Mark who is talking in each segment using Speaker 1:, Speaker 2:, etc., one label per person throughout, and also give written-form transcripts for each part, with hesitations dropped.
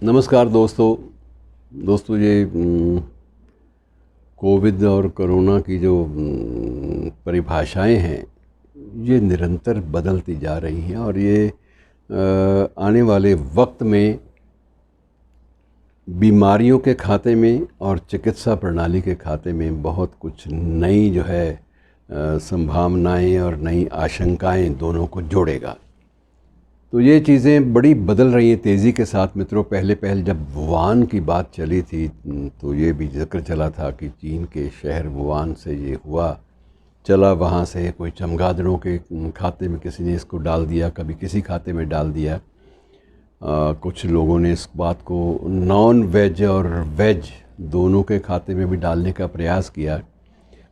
Speaker 1: नमस्कार दोस्तों ये कोविड और कोरोना की जो परिभाषाएं हैं ये निरंतर बदलती जा रही हैं और ये आने वाले वक्त में बीमारियों के खाते में और चिकित्सा प्रणाली के खाते में बहुत कुछ नई जो है संभावनाएं और नई आशंकाएं दोनों को जोड़ेगा। तो ये चीज़ें बड़ी बदल रही हैं तेज़ी के साथ मित्रों। पहले जब वुहान की बात चली थी तो ये भी जिक्र चला था कि चीन के शहर वुहान से ये हुआ चला, वहाँ से कोई चमगादड़ों के खाते में किसी ने इसको डाल दिया, कभी किसी खाते में डाल दिया। कुछ लोगों ने इस बात को नॉन वेज और वेज दोनों के खाते में भी डालने का प्रयास किया।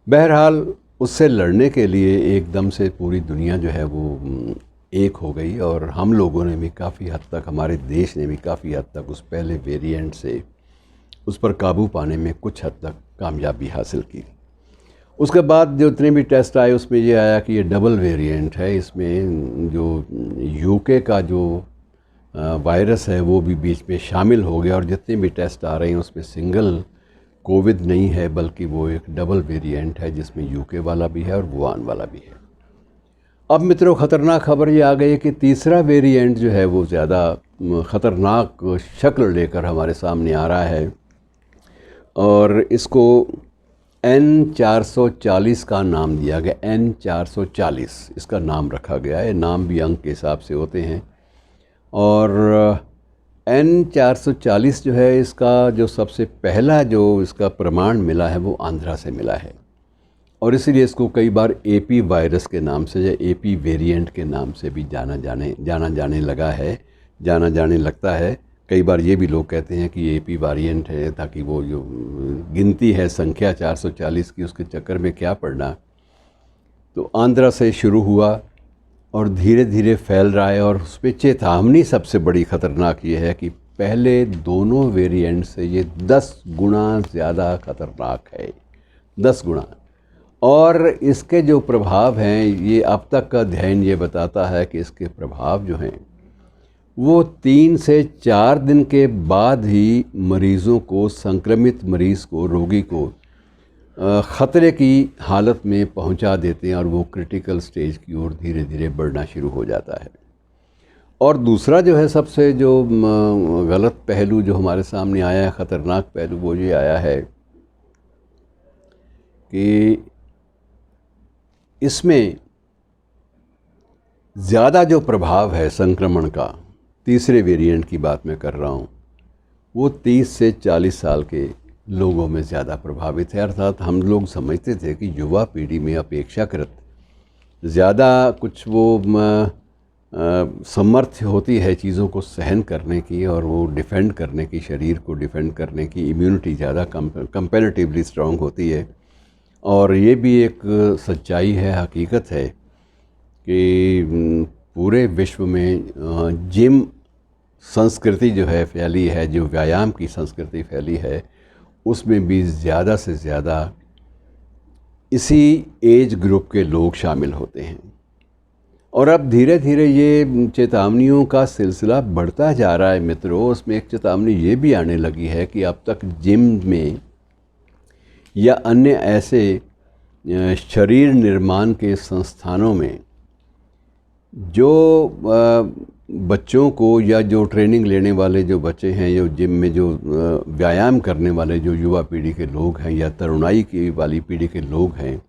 Speaker 1: बहरहाल उससे लड़ने के लिए एकदम से पूरी दुनिया जो है वो एक हो गई और हम लोगों ने भी काफ़ी हद तक, हमारे देश ने भी काफ़ी हद तक उस पहले वेरिएंट से उस पर काबू पाने में कुछ हद तक कामयाबी हासिल की। उसके बाद जो जितने भी टेस्ट आए उसमें ये आया कि ये डबल वेरिएंट है। इसमें जो यूके का जो वायरस है वो भी बीच में शामिल हो गया और जितने भी टेस्ट आ रहे हैं उसमें सिंगल कोविड नहीं है बल्कि वो एक डबल वेरिएंट है जिसमें यूके वाला भी है और वुहान वाला भी है। अब मित्रों ख़तरनाक खबर ये आ गई है कि तीसरा वेरिएंट जो है वो ज़्यादा ख़तरनाक शक्ल लेकर हमारे सामने आ रहा है और इसको N440 का नाम दिया गया। N440 इसका नाम रखा गया है। नाम भी अंक के हिसाब से होते हैं और N440 जो है इसका जो सबसे पहला जो इसका प्रमाण मिला है वो आंध्रा से मिला है और इसीलिए इसको कई बार AP वायरस के नाम से या AP वेरिएंट के नाम से भी जाना जाने लगता है। कई बार ये भी लोग कहते हैं कि AP वेरिएंट है ताकि वो जो गिनती है संख्या 440 की उसके चक्कर में क्या पड़ना। तो आंध्रा से शुरू हुआ और धीरे धीरे फैल रहा है और उस पर चेतावनी सबसे बड़ी ख़तरनाक ये है कि पहले दोनों वेरिएंट से ये 10 गुना ज़्यादा ख़तरनाक है, 10 गुना। और इसके जो प्रभाव हैं ये अब तक का अध्ययन ये बताता है कि इसके प्रभाव जो हैं वो 3 से 4 दिन के बाद ही मरीज़ों को, संक्रमित मरीज़ को, रोगी को ख़तरे की हालत में पहुंचा देते हैं और वो क्रिटिकल स्टेज की ओर धीरे धीरे बढ़ना शुरू हो जाता है। और दूसरा जो है सबसे जो गलत पहलू जो हमारे सामने आया है, ख़तरनाक पहलू, वो ये आया है कि इसमें ज़्यादा जो प्रभाव है संक्रमण का, तीसरे वेरिएंट की बात मैं कर रहा हूँ, वो 30 से 40 साल के लोगों में ज़्यादा प्रभावित है। अर्थात हम लोग समझते थे कि युवा पीढ़ी में अपेक्षाकृत ज़्यादा कुछ वो समर्थ होती है चीज़ों को सहन करने की और वो डिफ़ेंड करने की, शरीर को डिफ़ेंड करने की इम्यूनिटी ज़्यादा कंपैरेटिवली स्ट्रॉन्ग होती है। और ये भी एक सच्चाई है, हकीकत है कि पूरे विश्व में जिम संस्कृति जो है फैली है, जो व्यायाम की संस्कृति फैली है, उसमें भी ज़्यादा से ज़्यादा इसी एज ग्रुप के लोग शामिल होते हैं। और अब धीरे धीरे ये चेतावनियों का सिलसिला बढ़ता जा रहा है मित्रों। उसमें एक चेतावनी ये भी आने लगी है कि अब तक जिम में या अन्य ऐसे शरीर निर्माण के संस्थानों में जो बच्चों को या जो ट्रेनिंग लेने वाले जो बच्चे हैं, जो जिम में जो व्यायाम करने वाले जो युवा पीढ़ी के लोग हैं या तरुणाई की वाली पीढ़ी के लोग हैं,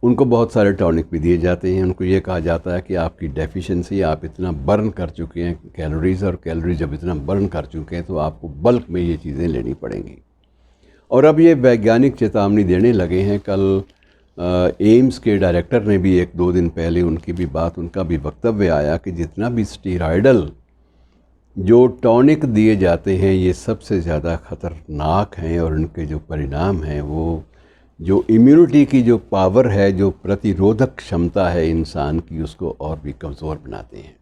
Speaker 1: उनको बहुत सारे टॉनिक भी दिए जाते हैं। उनको ये कहा जाता है कि आपकी डेफिशिएंसी, आप इतना बर्न कर चुके हैं कैलोरीज़, और कैलोरी जब इतना बर्न कर चुके हैं तो आपको बल्क में ये चीज़ें लेनी पड़ेंगी। और अब ये वैज्ञानिक चेतावनी देने लगे हैं। कल एम्स के डायरेक्टर ने भी 1-2 दिन पहले उनका भी वक्तव्य आया कि जितना भी स्टीरॉयडल जो टॉनिक दिए जाते हैं ये सबसे ज़्यादा ख़तरनाक हैं और उनके जो परिणाम हैं वो जो इम्यूनिटी की जो पावर है, जो प्रतिरोधक क्षमता है इंसान की, उसको और भी कमज़ोर बनाते हैं।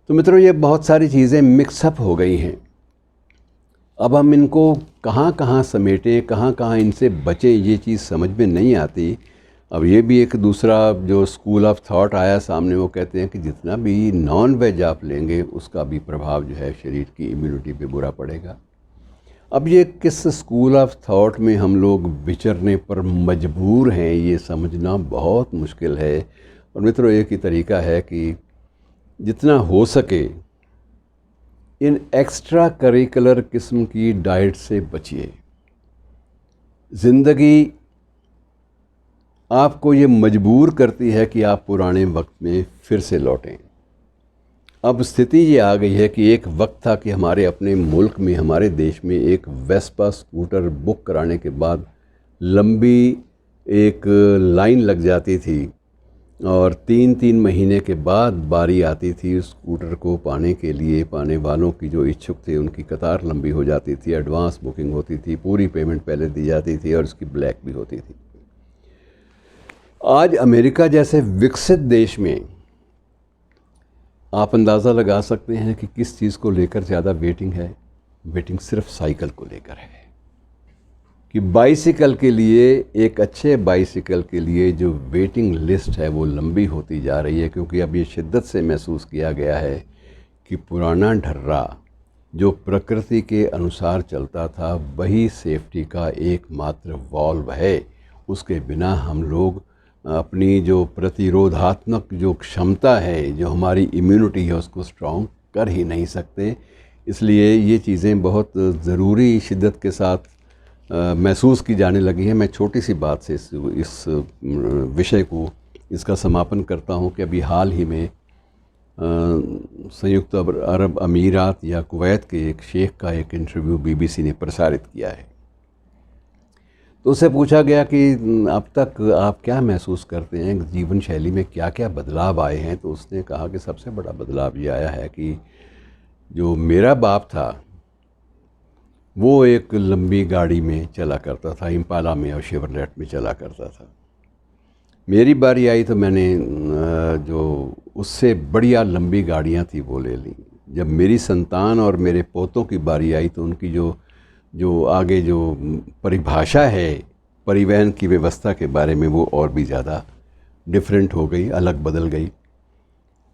Speaker 1: तो मित्रों ये बहुत सारी चीज़ें मिक्सअप हो गई हैं। अब हम इनको कहाँ कहाँ समेटें, कहाँ कहाँ इनसे बचें, ये चीज़ समझ में नहीं आती। अब ये भी एक दूसरा जो स्कूल ऑफ थॉट आया सामने, वो कहते हैं कि जितना भी नॉन वेज आप लेंगे उसका भी प्रभाव जो है शरीर की इम्यूनिटी पे बुरा पड़ेगा। अब ये किस स्कूल ऑफ थॉट में हम लोग विचरने पर मजबूर हैं, ये समझना बहुत मुश्किल है। और मित्रों, एक ही तरीका है कि जितना हो सके इन एक्स्ट्रा करिकुलर किस्म की डाइट से बचिए। ज़िंदगी आपको ये मजबूर करती है कि आप पुराने वक्त में फिर से लौटें। अब स्थिति ये आ गई है कि एक वक्त था कि हमारे अपने मुल्क में, हमारे देश में एक वेस्पा स्कूटर बुक कराने के बाद लंबी एक लाइन लग जाती थी और 3-3 महीने के बाद बारी आती थी उस स्कूटर को पाने के लिए। पाने वालों की जो इच्छुक थे उनकी कतार लंबी हो जाती थी, एडवांस बुकिंग होती थी, पूरी पेमेंट पहले दी जाती थी और उसकी ब्लैक भी होती थी। आज अमेरिका जैसे विकसित देश में आप अंदाज़ा लगा सकते हैं कि किस चीज़ को लेकर ज़्यादा वेटिंग है। वेटिंग सिर्फ साइकिल को लेकर है कि बाइसिकल के लिए, एक अच्छे बाइसिकल के लिए जो वेटिंग लिस्ट है वो लंबी होती जा रही है, क्योंकि अब ये शिद्दत से महसूस किया गया है कि पुराना ढर्रा जो प्रकृति के अनुसार चलता था वही सेफ्टी का एकमात्र वॉल्व है। उसके बिना हम लोग अपनी जो प्रतिरोधात्मक जो क्षमता है, जो हमारी इम्यूनिटी है, उसको स्ट्रॉन्ग कर ही नहीं सकते। इसलिए ये चीज़ें बहुत ज़रूरी शिद्दत के साथ महसूस की जाने लगी हैं। मैं छोटी सी बात से इस विषय को, इसका समापन करता हूँ कि अभी हाल ही में संयुक्त अरब अमीरात या कुवैत के एक शेख का एक इंटरव्यू बीबीसी ने प्रसारित किया है। तो उससे पूछा गया कि अब तक आप क्या महसूस करते हैं, जीवन शैली में क्या क्या बदलाव आए हैं। तो उसने कहा कि सबसे बड़ा बदलाव ये आया है कि जो मेरा बाप था वो एक लंबी गाड़ी में चला करता था, इम्पाला में और शेवरलेट में चला करता था। मेरी बारी आई तो मैंने जो उससे बढ़िया लंबी गाड़ियाँ थी वो ले ली। जब मेरी संतान और मेरे पोतों की बारी आई तो उनकी जो आगे जो परिभाषा है परिवहन की व्यवस्था के बारे में, वो और भी ज़्यादा डिफरेंट हो गई, अलग बदल गई।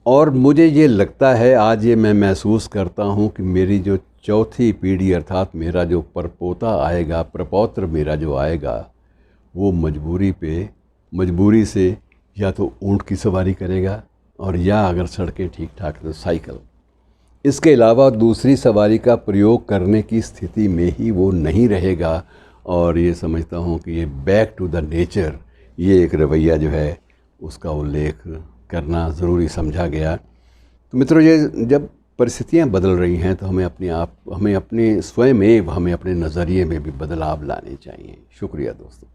Speaker 1: और मुझे ये लगता है, आज ये मैं महसूस करता हूँ कि मेरी जो चौथी पीढ़ी अर्थात मेरा जो परपोता आएगा, प्रपौत्र मेरा जो आएगा, वो मजबूरी से या तो ऊँट की सवारी करेगा और या अगर सड़कें ठीक ठाक तो साइकिल। इसके अलावा दूसरी सवारी का प्रयोग करने की स्थिति में ही वो नहीं रहेगा। और ये समझता हूँ कि ये बैक टू द नेचर, ये एक रवैया जो है उसका उल्लेख करना ज़रूरी समझा गया। तो मित्रों, ये जब परिस्थितियाँ बदल रही हैं तो हमें अपने स्वयं हमें अपने नज़रिए में भी बदलाव लाने चाहिए। शुक्रिया दोस्तों।